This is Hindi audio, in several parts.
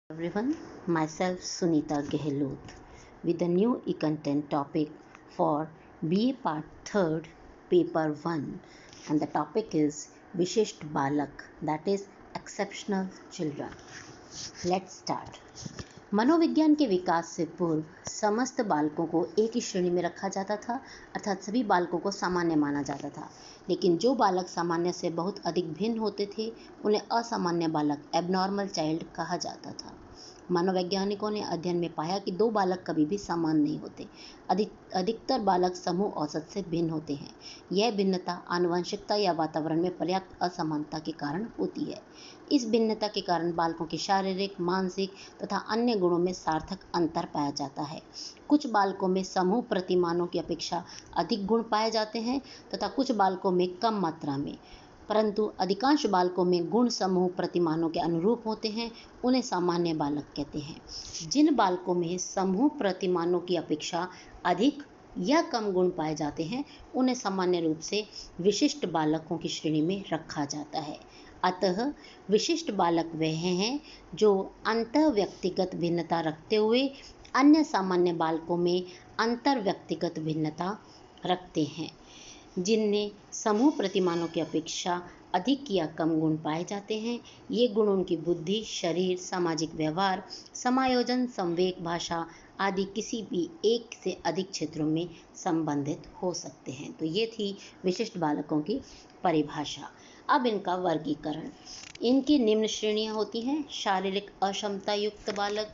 Everyone, myself Sunita Gehlot with a new e-content topic for BA Part 3rd, Paper 1, and the topic is Vishisht Balak, that is exceptional children. Let's start. मनोविज्ञान के विकास से पूर्व समस्त बालकों को एक ही श्रेणी में रखा जाता था, अर्थात सभी बालकों को सामान्य माना जाता था। लेकिन जो बालक सामान्य से बहुत अधिक भिन्न होते थे उन्हें असामान्य बालक एबनॉर्मल चाइल्ड कहा जाता था। मनोवैज्ञानिकों ने अध्ययन में पाया कि दो बालक कभी भी समान नहीं होते। अधिकतर बालक समूह औसत से भिन्न होते हैं। यह भिन्नता आनुवंशिकता या वातावरण में पर्याप्त असमानता के कारण होती है। इस भिन्नता के कारण बालकों के शारीरिक, मानसिक तथा अन्य गुणों में सार्थक अंतर पाया जाता है। कुछ बालकों में समूह प्रतिमानों की अपेक्षा अधिक गुण पाए जाते हैं तथा कुछ बालकों में कम मात्रा में, परंतु अधिकांश बालकों में गुण समूह प्रतिमानों के अनुरूप होते हैं, उन्हें सामान्य बालक कहते हैं। जिन बालकों में समूह प्रतिमानों की अपेक्षा अधिक या कम गुण पाए जाते हैं उन्हें सामान्य रूप से विशिष्ट बालकों की श्रेणी में रखा जाता है। अतः विशिष्ट बालक वह हैं जो अंतर व्यक्तिगत भिन्नता रखते हुए अन्य सामान्य बालकों में अंतर व्यक्तिगत भिन्नता रखते हैं। जिनमें समूह प्रतिमानों की अपेक्षा अधिक या कम गुण पाए जाते हैं। ये गुण उनकी बुद्धि, शरीर, सामाजिक व्यवहार, समायोजन, संवेग, भाषा आदि किसी भी एक से अधिक क्षेत्रों में संबंधित हो सकते हैं। तो ये थी विशिष्ट बालकों की परिभाषा। अब इनका वर्गीकरण। इनकी निम्न श्रेणियाँ होती हैं: शारीरिक अक्षमता युक्त बालक,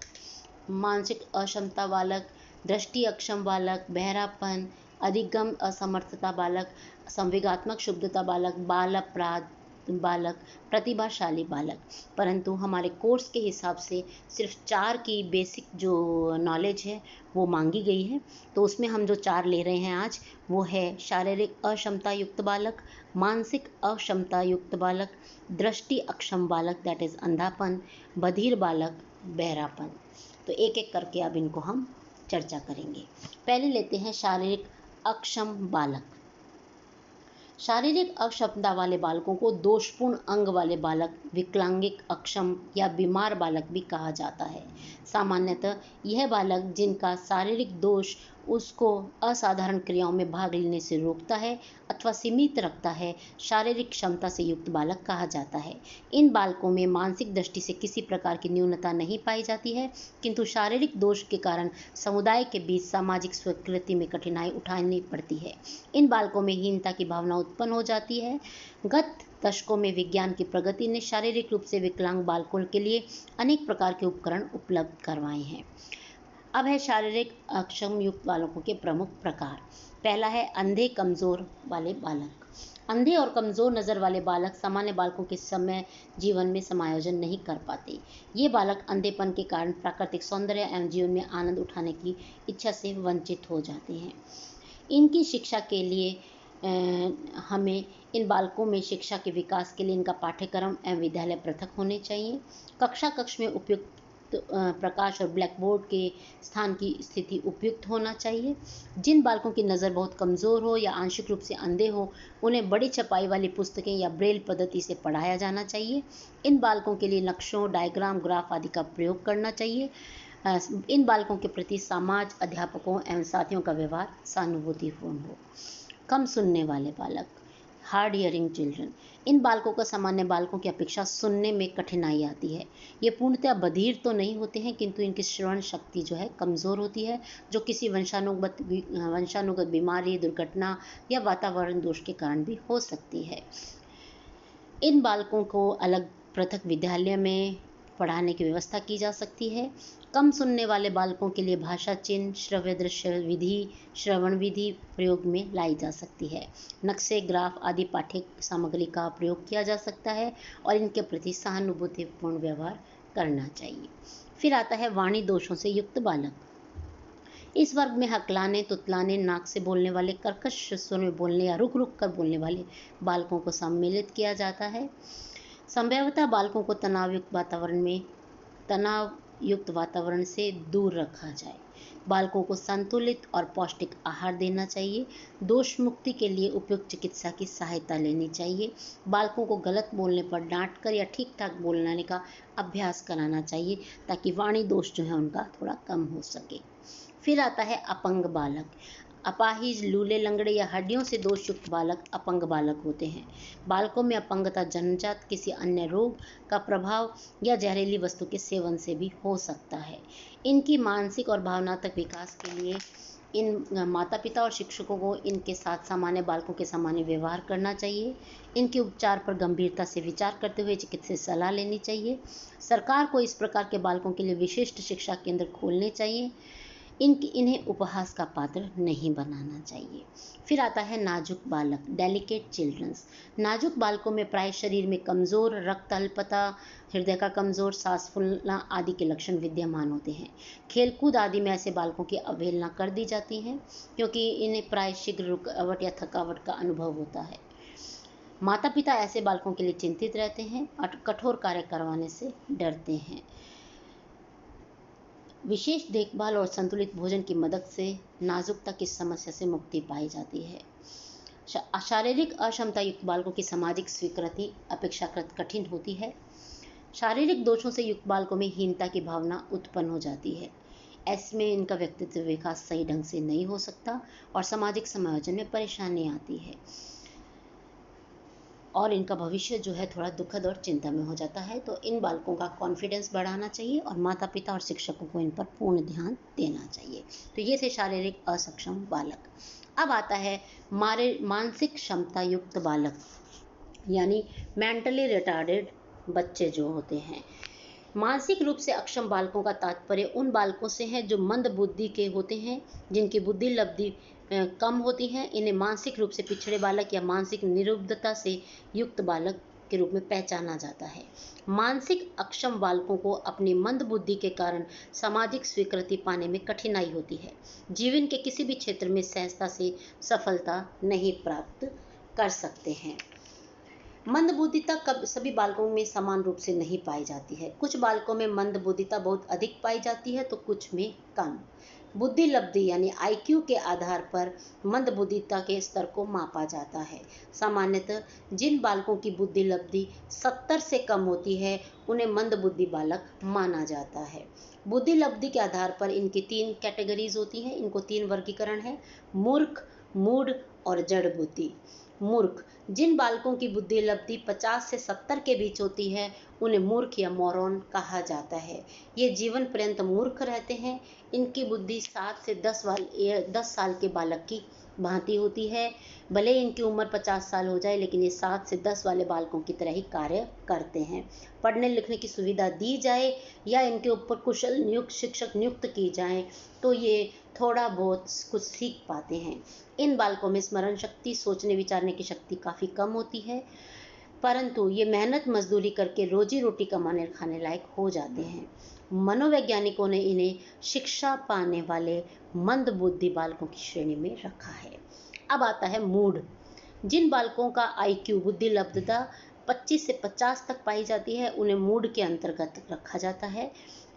मानसिक अक्षमता बालक, दृष्टि अक्षम बालक, बहरापन, अधिगम असमर्थता बालक, संवेगात्मक शुद्धता बालक, बाल अपराध बालक, प्रतिभाशाली बालक। परंतु हमारे कोर्स के हिसाब से सिर्फ 4 की बेसिक जो नॉलेज है वो मांगी गई है, तो उसमें हम जो 4 ले रहे हैं आज वो है शारीरिक अक्षमता युक्त बालक, मानसिक अक्षमता युक्त बालक, दृष्टि अक्षम बालक दैट इज़ अंधापन, बधिर बालक, बहरापन। तो एक एक करके अब इनको हम चर्चा करेंगे। पहले लेते हैं शारीरिक अक्षम बालक। शारीरिक अक्षमता वाले बालकों को दोषपूर्ण अंग वाले बालक, विकलांगिक, अक्षम या बीमार बालक भी कहा जाता है। सामान्यतः यह बालक जिनका शारीरिक दोष उसको असाधारण क्रियाओं में भाग लेने से रोकता है अथवा सीमित रखता है, शारीरिक क्षमता से युक्त बालक कहा जाता है। इन बालकों में मानसिक दृष्टि से किसी प्रकार की न्यूनता नहीं पाई जाती है, किंतु शारीरिक दोष के कारण समुदाय के बीच सामाजिक स्वीकृति में कठिनाई उठानी पड़ती है। इन बालकों में हीनता की भावना उत्पन्न हो जाती है। गत दशकों में विज्ञान की प्रगति ने शारीरिक रूप से विकलांग बालकों के लिए अनेक प्रकार के उपकरण उपलब्ध करवाए हैं। अब है शारीरिक अक्षम युक्त बालकों के प्रमुख प्रकार। पहला है अंधे कमजोर वाले बालक। अंधे और कमजोर नज़र वाले बालक सामान्य बालकों के समय जीवन में समायोजन नहीं कर पाते। ये बालक अंधेपन के कारण प्राकृतिक सौंदर्य एवं जीवन में आनंद उठाने की इच्छा से वंचित हो जाते हैं। इनकी शिक्षा के लिए हमें इन बालकों में शिक्षा के विकास के लिए इनका पाठ्यक्रम एवं विद्यालय पृथक होने चाहिए। कक्ष में उपयुक्त प्रकाश और ब्लैक बोर्ड के स्थान की स्थिति उपयुक्त होना चाहिए। जिन बालकों की नज़र बहुत कमज़ोर हो या आंशिक रूप से अंधे हो उन्हें बड़ी छपाई वाली पुस्तकें या ब्रेल पद्धति से पढ़ाया जाना चाहिए। इन बालकों के लिए नक्शों, डायग्राम, ग्राफ आदि का प्रयोग करना चाहिए। इन बालकों के प्रति समाज, अध्यापकों एवं साथियों का व्यवहार सहानुभूतिपूर्ण हो। कम सुनने वाले बालक, हार्ड हियरिंग चिल्ड्रन। इन बालकों को सामान्य बालकों की अपेक्षा सुनने में कठिनाई आती है। ये पूर्णतः बधिर तो नहीं होते हैं, किंतु इनकी श्रवण शक्ति जो है कमज़ोर होती है, जो किसी वंशानुगत बीमारी, दुर्घटना या वातावरण दोष के कारण भी हो सकती है। इन बालकों को अलग पृथक विद्यालय में पढ़ाने की व्यवस्था की जा सकती है। कम सुनने वाले बालकों के लिए भाषा चिन्ह, श्रव्य दृश्य विधि, श्रवण विधि प्रयोग में लाई जा सकती है। नक्शे, ग्राफ आदि पाठ्य सामग्री का प्रयोग किया जा सकता है और इनके प्रति सहानुभूतिपूर्ण व्यवहार करना चाहिए। फिर आता है वाणी दोषों से युक्त बालक। इस वर्ग में हकलाने, तुतलाने, नाक से बोलने वाले, कर्कश स्वर में बोलने या रुक रुक कर बोलने वाले बालकों को सम्मिलित किया जाता है। संभवतः बालकों को तनावयुक्त वातावरण में तनाव युक्त वातावरण से दूर रखा जाए। बालकों को संतुलित और पौष्टिक आहार देना चाहिए। दोष मुक्ति के लिए उपयुक्त चिकित्सा की सहायता लेनी चाहिए। बालकों को गलत बोलने पर डांट कर या ठीक ठाक बोलने का अभ्यास कराना चाहिए ताकि वाणी दोष जो है उनका थोड़ा कम हो सके। फिर आता है अपंग बालक। अपाहिज, लूले, लंगड़े या हड्डियों से दोषयुक्त बालक अपंग बालक होते हैं। बालकों में अपंगता जन्मजात किसी अन्य रोग का प्रभाव या जहरीली वस्तु के सेवन से भी हो सकता है। इनकी मानसिक और भावनात्मक विकास के लिए इन माता पिता और शिक्षकों को इनके साथ सामान्य बालकों के सामान्य व्यवहार करना चाहिए। इनके उपचार पर गंभीरता से विचार करते हुए चिकित्सकीय सलाह लेनी चाहिए। सरकार को इस प्रकार के बालकों के लिए विशिष्ट शिक्षा केंद्र खोलने चाहिए। इन्हें उपहास का पात्र नहीं बनाना चाहिए। फिर आता है नाजुक बालक, डेलिकेट चिल्ड्रंस। नाजुक बालकों में प्राय शरीर में कमजोर, रक्त अल्पता, हृदय का कमजोर, सांस फूलना आदि के लक्षण विद्यमान होते हैं। खेलकूद आदि में ऐसे बालकों की अवहेलना कर दी जाती है क्योंकि इन्हें प्राय शीघ्र रुकावट या थकावट का अनुभव होता है। माता पिता ऐसे बालकों के लिए चिंतित रहते हैं और कठोर कार्य करवाने से डरते हैं। विशेष देखभाल और संतुलित भोजन की मदद से नाजुकता की समस्या से मुक्ति पाई जाती है। शारीरिक अक्षमता युक्त बालकों की सामाजिक स्वीकृति अपेक्षाकृत कठिन होती है। शारीरिक दोषों से युक्त बालकों में हीनता की भावना उत्पन्न हो जाती है। ऐसे इनका व्यक्तित्व विकास सही ढंग से नहीं हो सकता और सामाजिक समायोजन में परेशानी आती है और इनका भविष्य जो है थोड़ा दुखद और चिंता में हो जाता है। तो इन बालकों का कॉन्फिडेंस बढ़ाना चाहिए और माता पिता और शिक्षकों को इन पर पूर्ण ध्यान देना चाहिए। तो ये थे शारीरिक असक्षम बालक। अब आता है मानसिक क्षमता युक्त बालक यानी मेंटली रिटार्डेड बच्चे जो होते हैं। मानसिक रूप से अक्षम बालकों का तात्पर्य उन बालकों से है जो मंद बुद्धि के होते हैं, जिनकी बुद्धि लब्धि कम होती है। इन्हें मानसिक रूप से पिछड़े बालक या मानसिक निरुद्धता से युक्त बालक के रूप में पहचाना जाता है। मानसिक अक्षम बालकों को अपनी मंद बुद्धि के कारण सामाजिक स्वीकृति पाने में कठिनाई होती है। जीवन के किसी भी क्षेत्र में सहजता से सफलता नहीं प्राप्त कर सकते हैं। मंदबुद्धिता सभी बालकों में समान रूप से नहीं पाई जाती है। कुछ बालकों में मंदबुद्धिता बहुत अधिक पाई जाती है तो कुछ में कम। बुद्धि लब्धि यानी IQ के आधार पर मंदबुद्धिता के स्तर को मापा जाता है। सामान्यतः जिन बालकों की बुद्धि लब्धि 70 से कम होती है उन्हें मंदबुद्धि बालक माना जाता है। बुद्धि लब्धि के आधार पर इनकी 3 कैटेगरीज होती हैं। इनको 3 वर्गीकरण है: मूर्ख, मूढ़ और जड़ बुद्धि। मूर्ख, जिन बालकों की बुद्धि लब्धि 50 से 70 के बीच होती है उन्हें मूर्ख या मोरॉन कहा जाता है। ये जीवन पर्यंत मूर्ख रहते हैं। इनकी बुद्धि 7 से 10 साल के बालक की भांति होती है। भले इनकी उम्र 50 साल हो जाए लेकिन ये 7 से 10 वाले बालकों की तरह ही कार्य करते हैं। पढ़ने लिखने की सुविधा दी जाए या इनके ऊपर कुशल शिक्षक नियुक्त की जाए तो ये थोड़ा बहुत कुछ सीख पाते हैं। इन बालकों में स्मरण शक्ति, सोचने विचारने की शक्ति काफ़ी कम होती है, परंतु ये मेहनत मजदूरी करके रोजी रोटी कमाने खाने लायक हो जाते हैं। मनोवैज्ञानिकों ने इन्हें शिक्षा पाने वाले मंद बुद्धि बालकों की श्रेणी में रखा है। अब आता है मूढ़। जिन बालकों का IQ बुद्धि लब्धता 25 से 50 तक पाई जाती है उन्हें मूढ़ के अंतर्गत रखा जाता है।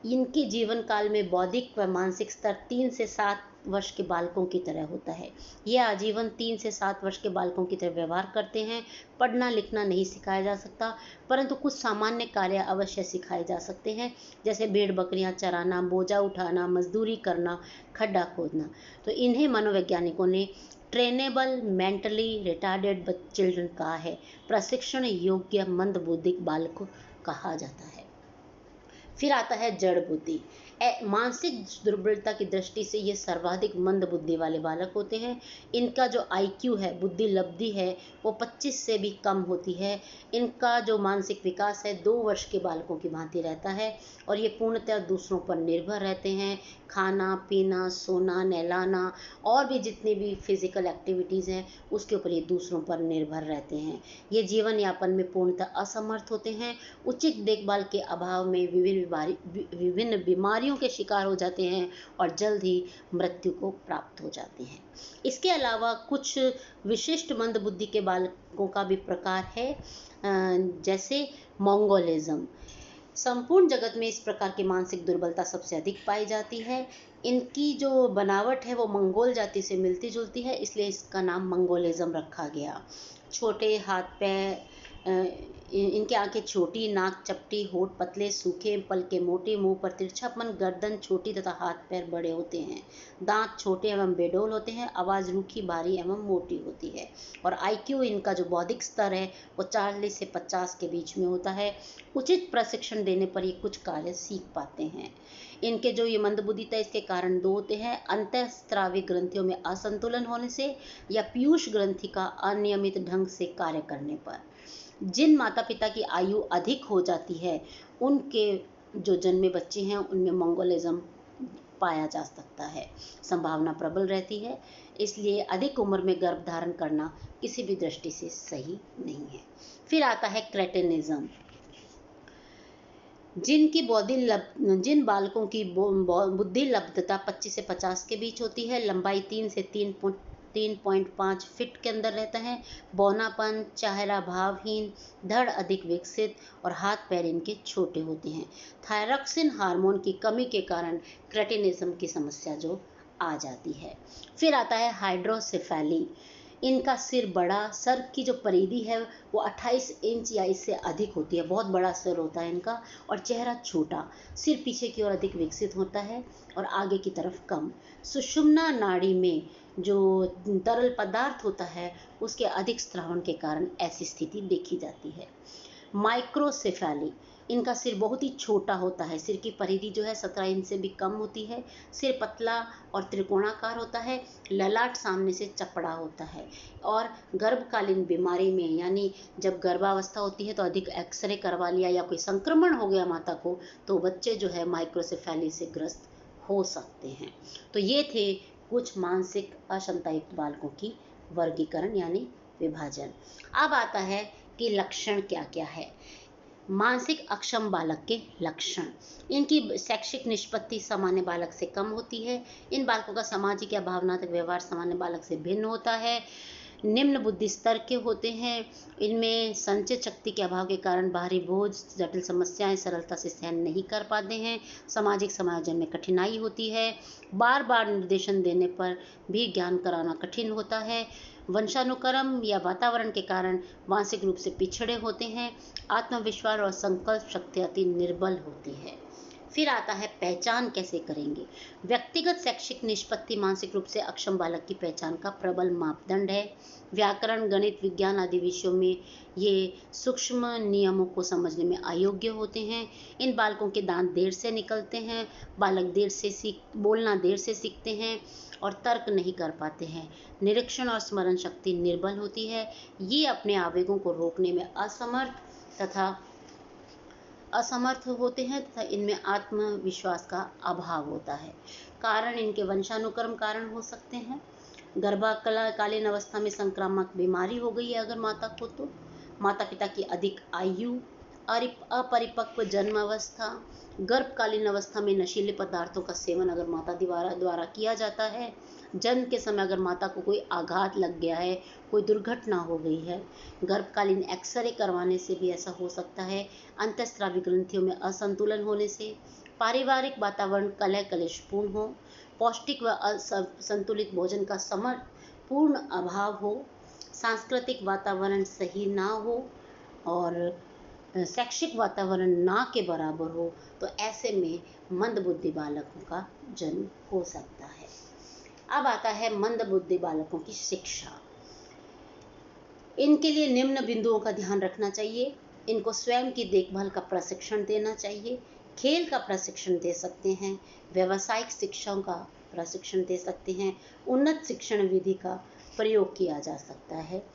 इनके जीवन काल में बौद्धिक व मानसिक स्तर 3 से 7 वर्ष के बालकों की तरह होता है। ये आजीवन 3 से 7 वर्ष के बालकों की तरह व्यवहार करते हैं। पढ़ना लिखना नहीं सिखाया जा सकता, परंतु कुछ सामान्य कार्य अवश्य सिखाए जा सकते हैं, जैसे भेड़ बकरियां चराना, बोझा उठाना, मजदूरी करना, खड्डा खोदना। तो इन्हें मनोवैज्ञानिकों ने ट्रेनेबल मेंटली रिटार्डेड चिल्ड्रन कहा है। प्रशिक्षण योग्य मंद बुद्धिक बालक कहा जाता है। फिर आता है जड़ बुद्धि। मानसिक दुर्बलता की दृष्टि से ये सर्वाधिक मंद बुद्धि वाले बालक होते हैं। इनका जो IQ है, बुद्धि लब्धि है, वो 25 से भी कम होती है। इनका जो मानसिक विकास है 2 वर्ष के बालकों की भांति रहता है और ये पूर्णतः दूसरों पर निर्भर रहते हैं। खाना पीना, सोना, नहलाना और भी जितनी भी फिजिकल एक्टिविटीज़ हैं उसके ऊपर ये दूसरों पर निर्भर रहते हैं। ये जीवन यापन में पूर्णतः असमर्थ होते हैं। उचित देखभाल के अभाव में विभिन्न बीमारियों के शिकार हो जाते हैं और जल्द ही मृत्यु को प्राप्त हो जाते हैं। इसके अलावा कुछ विशिष्ट मंद बुद्धि के बालकों का भी प्रकार है, जैसे मंगोलिज्म। संपूर्ण जगत में इस प्रकार की मानसिक दुर्बलता सबसे अधिक पाई जाती है। इनकी जो बनावट है वो मंगोल जाति से मिलती जुलती है, इसलिए इसका नाम मंगोलिज्म रखा गया। छोटे हाथ पैर, इनकी आंखें छोटी, नाक चपटी, होठ पतले सूखे, पलके मोटे, मुंह पर तिरछापन, गर्दन छोटी तथा हाथ पैर बड़े होते हैं। दांत छोटे एवं बेडौल होते हैं। आवाज़ रूखी, भारी एवं मोटी होती है। और आईक्यू, इनका जो बौद्धिक स्तर है वो 40 से 50 के बीच में होता है। उचित प्रशिक्षण देने पर ये कुछ कार्य सीख पाते हैं। इनके जो ये मंदबुद्धिता, इसके कारण दो होते हैं: अंतःस्रावी ग्रंथियों में असंतुलन होने से या पीयूष ग्रंथि का अनियमित ढंग से कार्य करने पर। जिन माता पिता की आयु अधिक हो जाती है उनके जो जन्मे बच्चे हैं उनमें मंगोलिज्म पाया जा सकता है, संभावना प्रबल रहती है। इसलिए अधिक उम्र में गर्भ धारण करना किसी भी दृष्टि से सही नहीं है। फिर आता है क्रेटिनिज्म। जिन बालकों की बुद्धि लब्धता 25 से 50 के बीच होती है, लंबाई 3 से 3.5 फीट के अंदर रहता है, बौनापन, चेहरा भावहीन, धड़ अधिक विकसित और हाथ पैर इनके छोटे होते हैं। थायरॉक्सिन हार्मोन की कमी के कारण क्रेटिनिज्म की समस्या जो आ जाती है। फिर आता है हाइड्रोसेफेली। इनका सिर बड़ा, सर की जो परिधि है वो 28 इंच या इससे अधिक होती है, बहुत बड़ा सिर होता है इनका। और चेहरा छोटा, सिर पीछे की ओर अधिक विकसित होता है और आगे की तरफ कम। सुषुम्ना नाड़ी में जो तरल पदार्थ होता है उसके अधिक स्रावन के कारण ऐसी स्थिति देखी जाती है। माइक्रोसेफेली, इनका सिर बहुत ही छोटा होता है, सिर की परिधि जो है 17 इंच से भी कम होती है। सिर पतला और त्रिकोणाकार होता है, ललाट सामने से चपड़ा होता है। और गर्भकालीन बीमारी में, यानी जब गर्भावस्था होती है तो अधिक एक्सरे करवा लिया या कोई संक्रमण हो गया माता को, तो बच्चे जो है माइक्रोसेफेली से ग्रस्त हो सकते हैं। तो ये थे कुछ मानसिक अक्षमता युक्त बालकों की वर्गीकरण यानी विभाजन। अब आता है कि लक्षण क्या क्या है। मानसिक अक्षम बालक के लक्षण: इनकी शैक्षिक निष्पत्ति सामान्य बालक से कम होती है। इन बालकों का सामाजिक या भावनात्मक व्यवहार सामान्य बालक से भिन्न होता है। निम्न बुद्धि स्तर के होते हैं। इनमें संचय शक्ति के अभाव के कारण बाहरी बोझ, जटिल समस्याएं सरलता से सहन नहीं कर पाते हैं। सामाजिक समायोजन में कठिनाई होती है। बार बार निर्देशन देने पर भी ज्ञान कराना कठिन होता है। वंशानुक्रम या वातावरण के कारण मानसिक रूप से पिछड़े होते हैं। आत्मविश्वास और संकल्प शक्ति अति निर्बल होती है। फिर आता है पहचान कैसे करेंगे। व्यक्तिगत शैक्षिक निष्पत्ति मानसिक रूप से अक्षम बालक की पहचान का प्रबल मापदंड है। व्याकरण, गणित, विज्ञान आदि विषयों में ये सूक्ष्म नियमों को समझने में अयोग्य होते हैं। इन बालकों के दांत देर से निकलते हैं। बालक बोलना देर से सीखते हैं और तर्क नहीं कर पाते हैं। निरीक्षण और स्मरण शक्ति निर्बल होती है। ये अपने आवेगों को रोकने में असमर्थ होते हैं तथा इनमें आत्मविश्वास का अभाव होता है। कारण इनके वंशानुक्रम कारण हो सकते हैं। गर्भकालीन अवस्था में संक्रामक बीमारी हो गई है अगर माता को, तो माता पिता की अधिक आयु, अपरिपक्व जन्म अवस्था, गर्भकालीन अवस्था में नशीले पदार्थों का सेवन अगर माता द्वारा किया जाता है, जन्म के समय अगर माता को कोई आघात लग गया है, कोई दुर्घटना हो गई है, गर्भकालीन एक्सरे करवाने से भी ऐसा हो सकता है। अंतःस्रावी ग्रंथियों में असंतुलन होने से, पारिवारिक वातावरण कलह कलेशपूर्ण हो, पौष्टिक व संतुलित भोजन का पूर्ण अभाव हो, सांस्कृतिक वातावरण सही ना हो और शैक्षिक वातावरण ना के बराबर हो, तो ऐसे में मंदबुद्धि बालकों का जन्म हो सकता है। अब आता है मंदबुद्धि बालकों की शिक्षा। इनके लिए निम्न बिंदुओं का ध्यान रखना चाहिए। इनको स्वयं की देखभाल का प्रशिक्षण देना चाहिए। खेल का प्रशिक्षण दे सकते हैं। व्यावसायिक शिक्षाओं का प्रशिक्षण दे सकते हैं। उन्नत शिक्षण विधि का प्रयोग किया जा सकता है।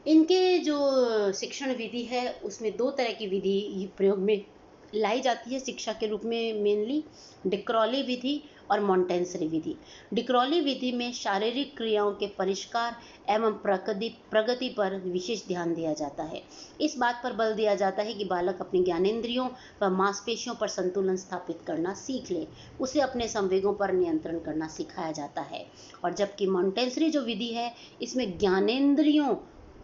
इनके जो शिक्षण विधि है उसमें दो तरह की विधि प्रयोग में लाई जाती है शिक्षा के रूप में, मेनली डिक्रॉली विधि और मॉन्टेसरी विधि। डिक्रॉली विधि में शारीरिक क्रियाओं के परिष्कार एवं प्रगति पर विशेष ध्यान दिया जाता है। इस बात पर बल दिया जाता है कि बालक अपनी ज्ञानेंद्रियों व मांसपेशियों पर संतुलन स्थापित करना सीख ले, उसे अपने संवेगों पर नियंत्रण करना सिखाया जाता है। और जबकि मॉन्टेसरी जो विधि है इसमें ज्ञानेंद्रियों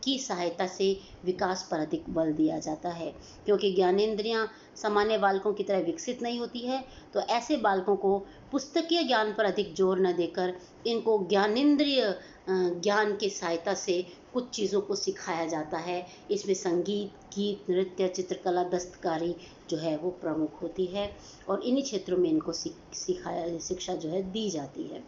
की सहायता से विकास पर अधिक बल दिया जाता है। क्योंकि ज्ञानेंद्रियां सामान्य बालकों की तरह विकसित नहीं होती है, तो ऐसे बालकों को पुस्तकीय ज्ञान पर अधिक जोर न देकर इनको ज्ञानेंद्रिय ज्ञान की सहायता से कुछ चीज़ों को सिखाया जाता है। इसमें संगीत, गीत, नृत्य, चित्रकला, दस्तकारी जो है वो प्रमुख होती है और इन्हीं क्षेत्रों में इनको शिक्षा जो है दी जाती है।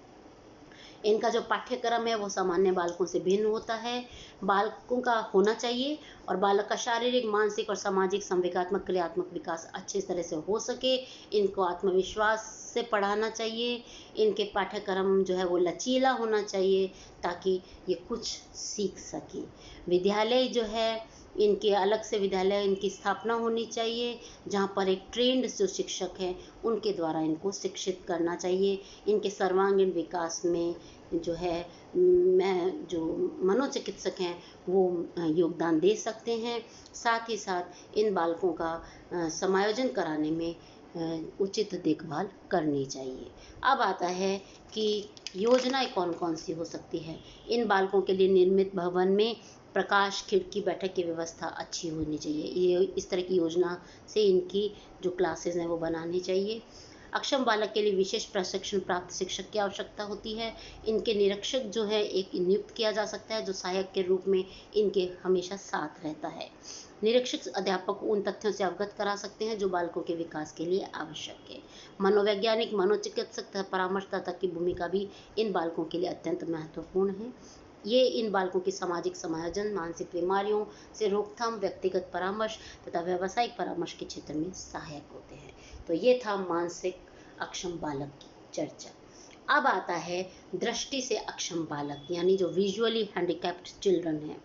इनका जो पाठ्यक्रम है वो सामान्य बालकों से भिन्न होता है। बालकों का होना चाहिए और बालक का शारीरिक, मानसिक और सामाजिक, संवेगात्मक, क्रियात्मक विकास अच्छी तरह से हो सके। इनको आत्मविश्वास से पढ़ाना चाहिए। इनके पाठ्यक्रम जो है वो लचीला होना चाहिए ताकि ये कुछ सीख सके। विद्यालय जो है, इनके अलग से विद्यालय इनकी स्थापना होनी चाहिए, जहाँ पर एक ट्रेंड जो शिक्षक हैं उनके द्वारा इनको शिक्षित करना चाहिए। इनके सर्वांगीण विकास में जो है जो मनोचिकित्सक हैं वो योगदान दे सकते हैं। साथ ही साथ इन बालकों का समायोजन कराने में उचित देखभाल करनी चाहिए। अब आता है कि योजनाएं कौन कौन सी हो सकती है। इन बालकों के लिए निर्मित भवन में प्रकाश, खिड़की, बैठक की व्यवस्था अच्छी होनी चाहिए। ये इस तरह की योजना से इनकी जो क्लासेस हैं वो बनानी चाहिए। अक्षम बालक के लिए विशेष प्रशिक्षण प्राप्त शिक्षक की आवश्यकता होती है। इनके निरीक्षक जो है एक नियुक्त किया जा सकता है जो सहायक के रूप में इनके हमेशा साथ रहता है। निरीक्षक अध्यापक को उन तथ्यों से अवगत करा सकते हैं जो बालकों के विकास के लिए आवश्यक है। मनोवैज्ञानिक, मनोचिकित्सक तथा परामर्शदाता की भूमिका भी इन बालकों के लिए अत्यंत महत्वपूर्ण है। ये इन बालकों की सामाजिक समायोजन, मानसिक बीमारियों से रोकथाम, व्यक्तिगत परामर्श तथा व्यावसायिक परामर्श के क्षेत्र में सहायक होते हैं। तो ये था मानसिक अक्षम बालक की चर्चा। अब आता है दृष्टि से अक्षम बालक, यानी जो विजुअली हैंडिकैप्ड चिल्ड्रन है।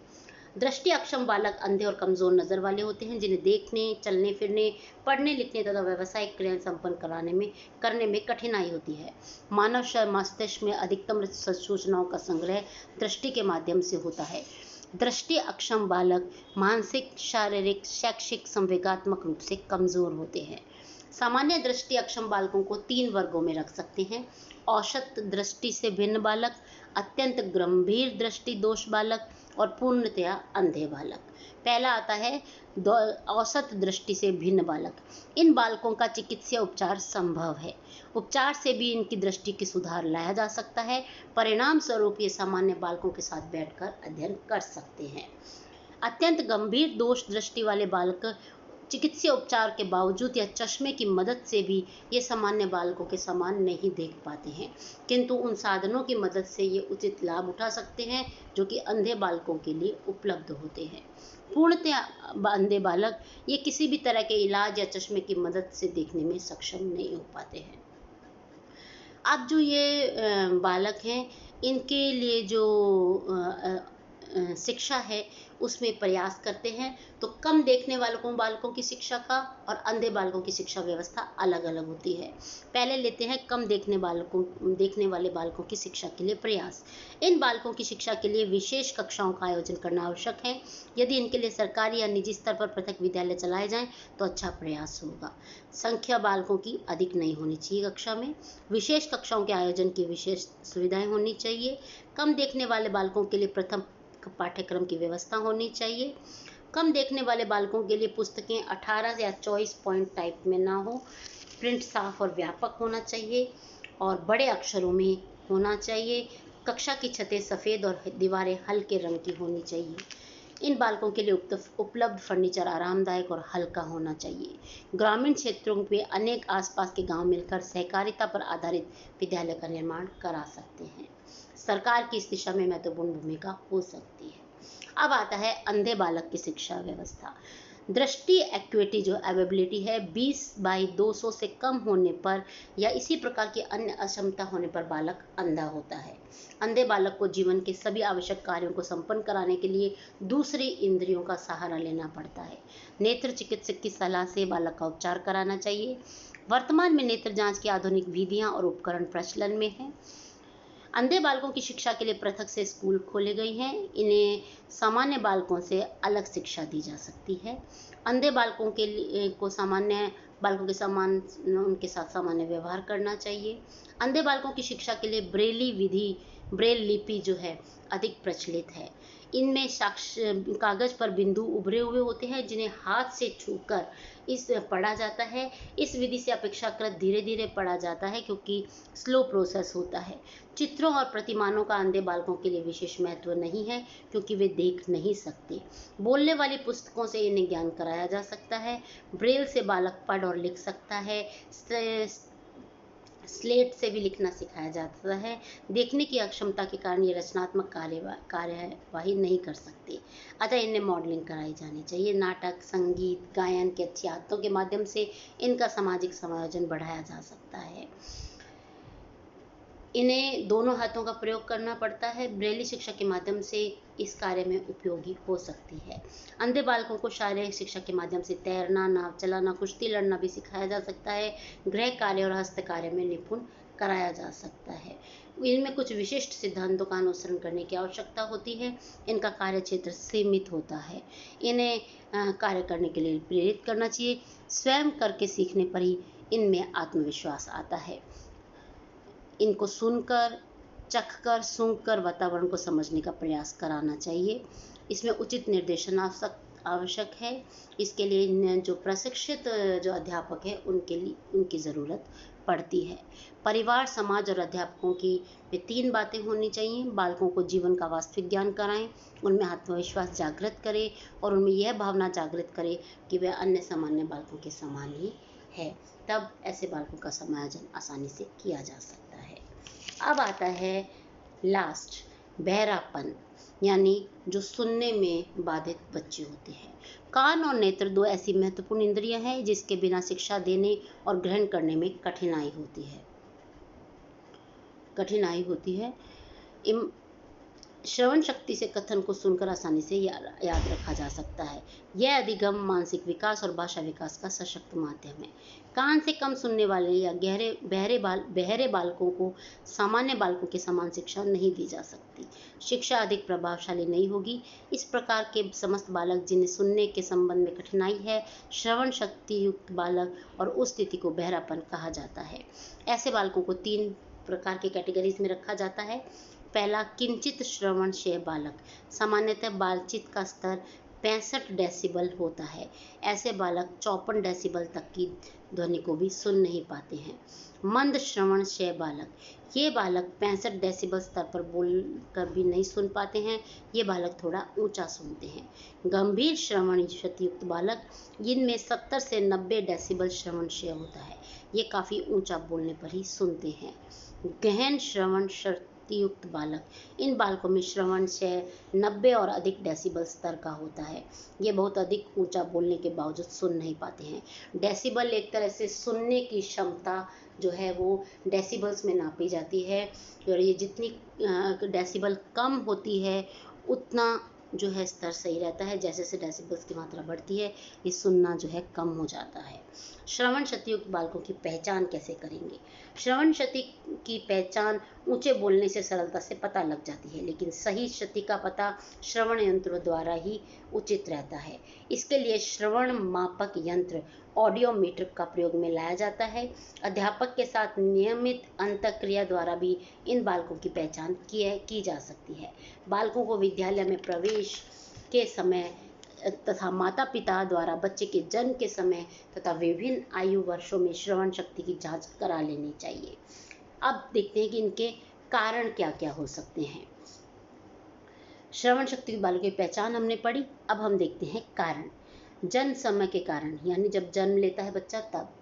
दृष्टि अक्षम बालक अंधे और कमजोर नजर वाले होते हैं जिन्हें देखने, चलने फिरने, पढ़ने लिखने तथा व्यावसायिक क्रियाएं संपन्न करने में कठिनाई होती है। मानव मस्तिष्क में अधिकतम सूचनाओं का संग्रह दृष्टि के माध्यम से होता है। दृष्टि अक्षम बालक मानसिक, शारीरिक, शैक्षिक, संवेगात्मक रूप से कमजोर होते हैं। सामान्य दृष्टि अक्षम बालकों को 3 वर्गों में रख सकते हैं। औसत दृष्टि से भिन्न बालक, अत्यंत गंभीर दृष्टि दोष बालक और पूर्णतया अंधे बालक। पहला आता है औसत दृष्टि से भिन्न बालक। इन बालकों का चिकित्सीय उपचार संभव है। उपचार से भी इनकी दृष्टि की सुधार लाया जा सकता है। परिणाम स्वरूप ये सामान्य बालकों के साथ बैठकर अध्ययन कर सकते हैं। अत्यंत गंभीर दोष दृष्टि वाले बालक चिकित्सीय उपचार के बावजूद या चश्मे की मदद से भी ये सामान्य बालकों के समान नहीं देख पाते हैं, किंतु उन साधनों की मदद से ये उचित लाभ उठा सकते हैं जो कि अंधे बालकों के लिए उपलब्ध होते हैं। पूर्णतः अंधे बालक ये किसी भी तरह के इलाज या चश्मे की मदद से देखने में सक्षम नहीं हो पाते हैं। अब जो ये बालक हैं इनके लिए जो शिक्षा है उसमें प्रयास करते हैं, तो कम देखने बालकों की शिक्षा का और अंधे बालकों की शिक्षा व्यवस्था अलग अलग होती है। पहले लेते हैं कम देखने वाले बालकों की शिक्षा के लिए प्रयास। इन बालकों की शिक्षा के लिए विशेष कक्षाओं का आयोजन करना आवश्यक है। यदि इनके लिए सरकारी या निजी स्तर पर पृथक विद्यालय चलाए जाएं तो अच्छा प्रयास होगा। संख्या बालकों की अधिक नहीं होनी चाहिए कक्षा में। विशेष कक्षाओं के आयोजन की विशेष सुविधाएं होनी चाहिए। कम देखने वाले बालकों के लिए प्रथम पाठ्यक्रम की व्यवस्था होनी चाहिए। कम देखने वाले बालकों के लिए पुस्तकें 18 या 24 पॉइंट टाइप में ना हो। प्रिंट साफ और व्यापक होना चाहिए और बड़े अक्षरों में होना चाहिए। कक्षा की छतें सफ़ेद और दीवारें हल्के रंग की होनी चाहिए। इन बालकों के लिए उपलब्ध फर्नीचर आरामदायक और हल्का होना चाहिए। ग्रामीण क्षेत्रों में अनेक आसपास के गांव मिलकर सहकारिता पर आधारित विद्यालय का निर्माण करा सकते हैं। सरकार की इस दिशा में महत्वपूर्ण भूमिका हो सकती है। अब आता है अंधे बालक की शिक्षा व्यवस्था। दृष्टि एक्यूटी जो एबिलिटी है 20/200 से कम होने पर या इसी प्रकार की अन्य अक्षमता होने पर बालक अंधा होता है। अंधे बालक को जीवन के सभी आवश्यक कार्यों को संपन्न कराने के लिए दूसरी इंद्रियों का सहारा लेना पड़ता है। नेत्र चिकित्सक की सलाह से बालक का उपचार कराना चाहिए। वर्तमान में नेत्र जांच की आधुनिक विधियां और उपकरण प्रचलन में हैं। अंधे बालकों की शिक्षा के लिए पृथक से स्कूल खोले गए हैं। इन्हें सामान्य बालकों से अलग शिक्षा दी जा सकती है। अंधे बालकों के लिए को सामान्य बालकों के समान उनके साथ सामान्य व्यवहार करना चाहिए। अंधे बालकों की शिक्षा के लिए ब्रेली विधि ब्रेल लिपि जो है अधिक प्रचलित है। इनमें कागज पर बिंदु उभरे हुए होते हैं जिन्हें हाथ से छूकर इस पढ़ा जाता है। इस विधि से अपेक्षाकृत धीरे धीरे पढ़ा जाता है क्योंकि स्लो प्रोसेस होता है। चित्रों और प्रतिमानों का अंधे बालकों के लिए विशेष महत्व नहीं है क्योंकि वे देख नहीं सकते। बोलने वाली पुस्तकों से इन्हें ज्ञान कराया जा सकता है। ब्रेल से बालक पढ़ और लिख सकता है। स्लेट से भी लिखना सिखाया जाता है। देखने की अक्षमता के कारण ये रचनात्मक कार्यवाही नहीं कर सकते, अतः इन्हें मॉडलिंग कराई जानी चाहिए। नाटक, संगीत, गायन के अच्छी आदतों के माध्यम से इनका सामाजिक समायोजन बढ़ाया जा सकता है। इन्हें दोनों हाथों का प्रयोग करना पड़ता है। ब्रेली शिक्षा के माध्यम से इस कार्य में उपयोगी हो सकती है। अंधे बालकों को शारीरिक शिक्षा के माध्यम से तैरना, नाव चलाना, कुश्ती लड़ना भी सिखाया जा सकता है। गृह कार्य और हस्त कार्य में निपुण कराया जा सकता है। इनमें कुछ विशिष्ट सिद्धांतों का अनुसरण करने की आवश्यकता होती है। इनका कार्य क्षेत्र सीमित होता है। इन्हें कार्य करने के लिए प्रेरित करना चाहिए। स्वयं करके सीखने पर ही इनमें आत्मविश्वास आता है। इनको सुनकर, चखकर, सूंघकर वातावरण को समझने का प्रयास कराना चाहिए। इसमें उचित निर्देशन आवश्यक है। इसके लिए जो प्रशिक्षित जो अध्यापक है उनकी ज़रूरत पड़ती है। परिवार, समाज और अध्यापकों की ये 3 बातें होनी चाहिए। बालकों को जीवन का वास्तविक ज्ञान कराएं, उनमें आत्मविश्वास जागृत करें और उनमें यह भावना जागृत करें कि वे अन्य सामान्य बालकों के समान ही है। तब ऐसे बालकों का समायोजन आसानी से किया जा सकता है। अब आता है लास्ट, बहरापन, यानी जो सुनने में बाधित बच्चे होते हैं। कान और नेत्र 2 ऐसी महत्वपूर्ण इंद्रियां हैं जिसके बिना शिक्षा देने और ग्रहण करने में कठिनाई होती है। श्रवण शक्ति से कथन को सुनकर आसानी से याद रखा जा सकता है। यह अधिगम मानसिक विकास और भाषा विकास का सशक्त माध्यम है। कान से कम सुनने वाले या बहरे बालकों को सामान्य बालकों के समान शिक्षा नहीं दी जा सकती। शिक्षा अधिक प्रभावशाली नहीं होगी। इस प्रकार के समस्त बालक जिन्हें सुनने के संबंध में कठिनाई है, श्रवण शक्ति युक्त बालक, और उस स्थिति को बहरापन कहा जाता है। ऐसे बालकों को 3 प्रकार के कैटेगरीज में रखा जाता है। पहला, किंचित श्रवणक्षय बालक। सामान्यतः बातचीत का स्तर 65 डेसिबल होता है। ऐसे बालक 54 डेसिबल तक की ध्वनि को भी सुन नहीं पाते हैं। मंद श्रवणक्षय बालक, ये बालक 65 डेसिबल स्तर पर बोलकर भी नहीं सुन पाते हैं। ये बालक थोड़ा ऊंचा सुनते हैं। गंभीर श्रवण शक्ति युक्त बालक, जिनमें 70 से 90 डेसिबल श्रवणक्षय होता है, ये काफ़ी ऊंचा बोलने पर ही सुनते हैं। गहन श्रवण शक्ति युक्त बालक, इन बालकों में श्रवण से 90 और अधिक डेसिबल स्तर का होता है। ये बहुत अधिक ऊंचा बोलने के बावजूद सुन नहीं पाते हैं। डेसिबल एक तरह से सुनने की क्षमता जो है वो डेसिबल्स में नापी जाती है, और ये जितनी डेसिबल कम होती है उतना जो है स्तर सही रहता है। जैसे जैसे डेसिबल्स की मात्रा बढ़ती है, ये सुनना जो है कम हो जाता है। श्रवण शक्ति युक्त बालकों की पहचान कैसे करेंगे? श्रवण शक्ति की पहचान ऊंचे बोलने से सरलता से पता लग जाती है, लेकिन सही शक्ति का पता श्रवण यंत्र द्वारा ही उचित रहता है। इसके लिए श्रवण मापक यंत्र ऑडियोमीटर का प्रयोग में लाया जाता है। अध्यापक के साथ नियमित अंतःक्रिया द्वारा भी इन बालकों की पहचान की जा सकती है। बालकों को विद्यालय में प्रवेश के समय तथा माता पिता द्वारा बच्चे के जन्म के समय तथा विभिन्न आयु वर्षों में श्रवण शक्ति की जांच करा लेनी चाहिए। अब देखते हैं कि इनके कारण क्या क्या हो सकते हैं। श्रवण शक्ति के बालकों की पहचान हमने पढ़ी। अब हम देखते हैं कारण। जन्म समय के कारण, यानी जब जन्म लेता है बच्चा तब।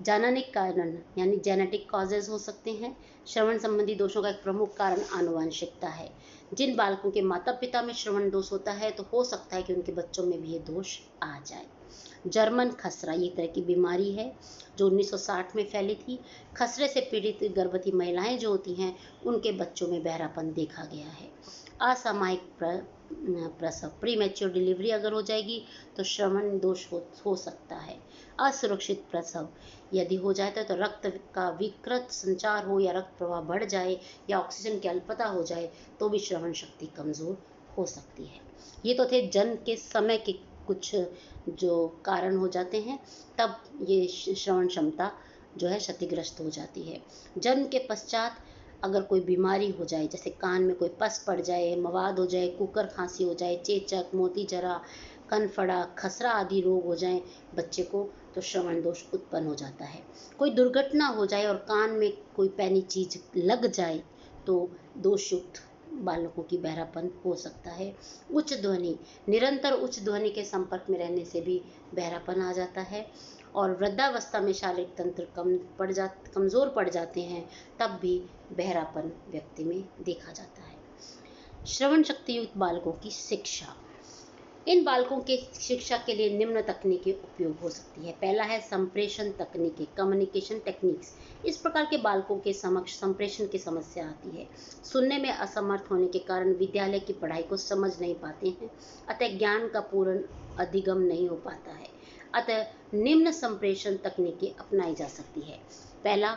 जननिक कारण, यानी जेनेटिक कॉजेज हो सकते हैं। श्रवण संबंधी दोषों का एक प्रमुख कारण आनुवंशिकता है। जिन बालकों के माता पिता में श्रवण दोष होता है तो हो सकता है कि उनके बच्चों में भी ये दोष आ जाए। जर्मन खसरा, ये तरह की बीमारी है जो 1960 में फैली थी। खसरे से पीड़ित गर्भवती महिलाएं जो होती हैं उनके बच्चों में बहरापन देखा गया है। असामयिक प्रसव, प्रीमेच्योर डिलीवरी अगर हो जाएगी तो श्रवण दोष हो सकता है। असुरक्षित प्रसव यदि हो जाता है तो रक्त का विकृत संचार हो या रक्त प्रवाह बढ़ जाए या ऑक्सीजन की अल्पता हो जाए तो भी श्रवण शक्ति कमज़ोर हो सकती है। ये तो थे जन्म के समय के कुछ जो कारण हो जाते हैं, तब ये श्रवण क्षमता जो है क्षतिग्रस्त हो जाती है। जन्म के पश्चात अगर कोई बीमारी हो जाए, जैसे कान में कोई पस पड़ जाए, मवाद हो जाए, कुकर खांसी हो जाए, चेचक, मोतीजरा, कनफड़ा, खसरा आदि रोग हो जाए बच्चे को, तो श्रवण दोष उत्पन्न हो जाता है। कोई दुर्घटना हो जाए और कान में कोई पैनी चीज लग जाए तो दोषयुक्त बालकों की बहरापन हो सकता है। उच्च ध्वनि, निरंतर उच्च ध्वनि के संपर्क में रहने से भी बहरापन आ जाता है। और वृद्धावस्था में शारीरिक तंत्र कमजोर पड़ जाते हैं, तब भी बहरापन व्यक्ति में देखा जाता है। श्रवण शक्ति युक्त बालकों की शिक्षा। इन बालकों के शिक्षा के लिए निम्न तकनीकें उपयोग हो सकती है। पहला है संप्रेषण तकनीकें, कम्युनिकेशन टेक्निक्स। इस प्रकार के बालकों के समक्ष संप्रेषण की समस्या आती है। सुनने में असमर्थ होने के कारण विद्यालय की पढ़ाई को समझ नहीं पाते हैं, अतः ज्ञान का पूर्ण अधिगम नहीं हो पाता है। अतः निम्न संप्रेषण तकनीकें अपनाई जा सकती है। पहला,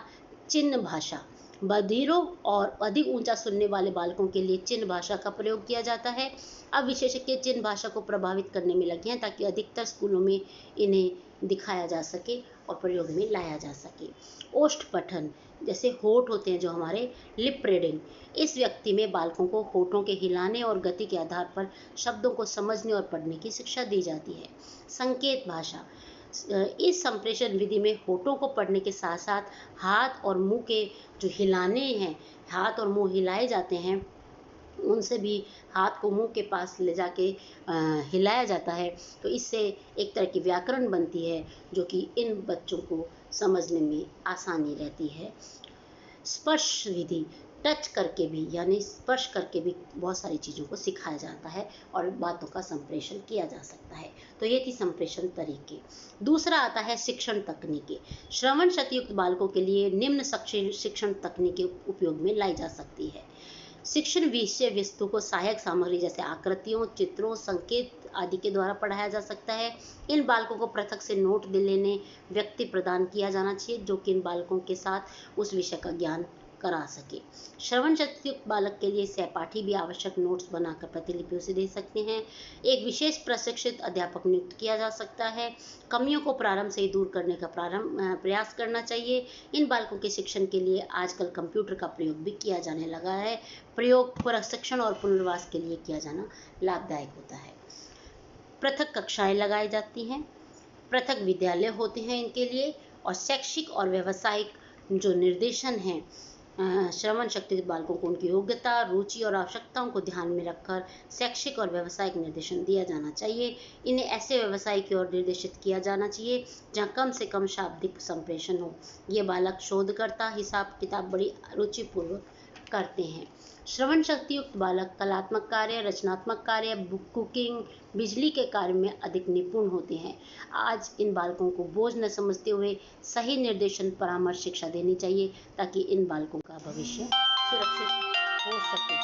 चिन्ह भाषा। बधिरों और अधिक ऊंचा सुनने वाले बालकों के लिए चिन्ह भाषा का प्रयोग किया जाता है। अब विशेषज्ञ चिन्ह भाषा को प्रभावित करने में लगे हैं ताकि अधिकतर स्कूलों में इन्हें दिखाया जा सके और प्रयोग में लाया जा सके। ओष्ठ पठन, जैसे होठ होते हैं जो हमारे, लिप रीडिंग। इस व्यक्ति में बालकों को होठों के हिलाने और गति के आधार पर शब्दों को समझने और पढ़ने की शिक्षा दी जाती है। संकेत भाषा, इस संप्रेषण विधि में होठों को पढ़ने के साथ साथ हाथ और मुंह के जो हिलाने हैं, हाथ और मुंह हिलाए जाते हैं, उनसे भी हाथ को मुंह के पास ले जाके हिलाया जाता है, तो इससे एक तरह की व्याकरण बनती है जो कि इन बच्चों को समझने में आसानी रहती है। स्पर्श विधि, टच करके भी, यानी स्पर्श करके भी बहुत सारी चीज़ों को सिखाया जाता है और बातों का संप्रेषण किया जा सकता है। तो ये थी संप्रेषण तरीके। दूसरा आता है शिक्षण तकनीकें। श्रवण शक्तियुक्त बालकों के लिए निम्न शिक्षण तकनीकें उपयोग में लाई जा सकती है। शिक्षण विषय वस्तु को सहायक सामग्री जैसे आकृतियों, चित्रों, संकेत आदि के द्वारा पढ़ाया जा सकता है। इन बालकों को पृथक से नोट लेने व्यक्ति प्रदान किया जाना चाहिए जो कि इन बालकों के साथ उस विषय का ज्ञान करा सके। श्रवण शक्तियुक्त बालक के लिए सहपाठी भी आवश्यक नोट्स बनाकर प्रतिलिपियों से दे सकते हैं। एक विशेष प्रशिक्षित अध्यापक नियुक्त किया जा सकता है। कमियों को प्रारंभ से ही दूर करने का प्रयास करना चाहिए। इन बालकों के शिक्षण के लिए आजकल कंप्यूटर का प्रयोग भी किया जाने लगा है। प्रयोग प्रशिक्षण और पुनर्वास के लिए किया जाना लाभदायक होता है। पृथक कक्षाएं लगाई जाती हैं, पृथक विद्यालय होते हैं इनके लिए, और शैक्षिक और व्यावसायिक जो निर्देशन हैं श्रवण शक्ति बालकों को उनकी योग्यता, रुचि और आवश्यकताओं को ध्यान में रखकर शैक्षिक और व्यावसायिक निर्देशन दिया जाना चाहिए। इन्हें ऐसे व्यवसाय की ओर निर्देशित किया जाना चाहिए जहां कम से कम शाब्दिक संप्रेषण हो। ये बालक शोधकर्ता, हिसाब किताब बड़ी रुचिपूर्वक करते हैं। श्रवण शक्तियुक्त बालक कलात्मक कार्य, रचनात्मक कार्य, कुकिंग, बिजली के कार्य में अधिक निपुण होते हैं। आज इन बालकों को बोझ न समझते हुए सही निर्देशन, परामर्श, शिक्षा देनी चाहिए ताकि इन बालकों का भविष्य सुरक्षित हो सके।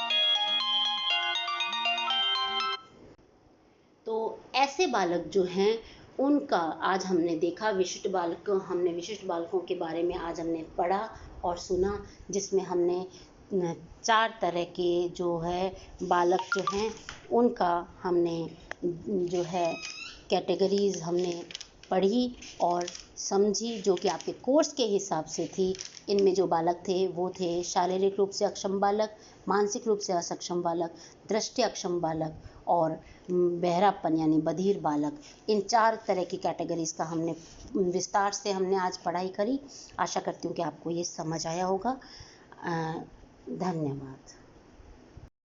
तो ऐसे बालक जो हैं उनका आज हमने देखा, विशिष्ट बालकों के बारे में आज हमने पढ़ा और सुना, जिसमें हमने 4 तरह के जो है बालक जो हैं उनका हमने जो है कैटेगरीज हमने पढ़ी और समझी, जो कि आपके कोर्स के हिसाब से थी। इनमें जो बालक थे वो थे शारीरिक रूप से अक्षम बालक, मानसिक रूप से असक्षम बालक, दृष्टि अक्षम बालक और बहरापन यानी बधिर बालक। इन 4 तरह की कैटेगरीज का हमने विस्तार से हमने आज पढ़ाई करी। आशा करती हूँ कि आपको ये समझ आया होगा। धन्यवाद।